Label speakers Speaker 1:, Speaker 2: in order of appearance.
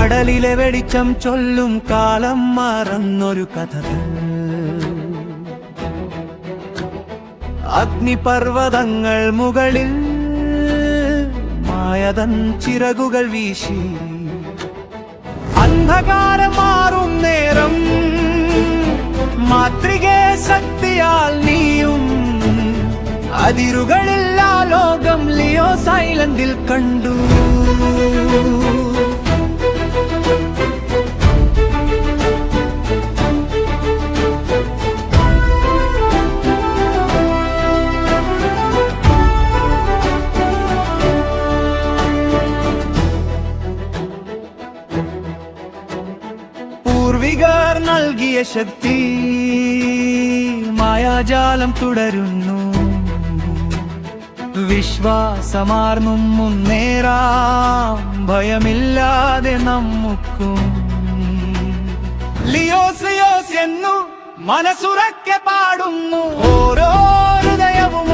Speaker 1: കടലിലെ വെളിച്ചം ചൊല്ലും കാലം മറന്നൊരു കഥകൾ. അഗ്നിപർവതങ്ങൾ മുകളിൽ മായതൻ ചിറകുകൾ വീശി. അന്ധകാരം മാറും നേരം മാതൃകേ ശക്തിയാൽ നീയും. അതിരുകളില്ലാ ലോകം ലിയോ സൈലന്റിൽ കണ്ടു. പൂർവികർ നൽകിയ ശക്തി മായാജാലം തുടരുന്നു. വിശ്വാസമാർന്നും മുന്നേറാം ഭയമില്ലാതെ നമുക്കും. ലിയോസ് എന്നു മനസ്സുറക്കെ പാടുന്നു. ഓരോ ഹൃദയവും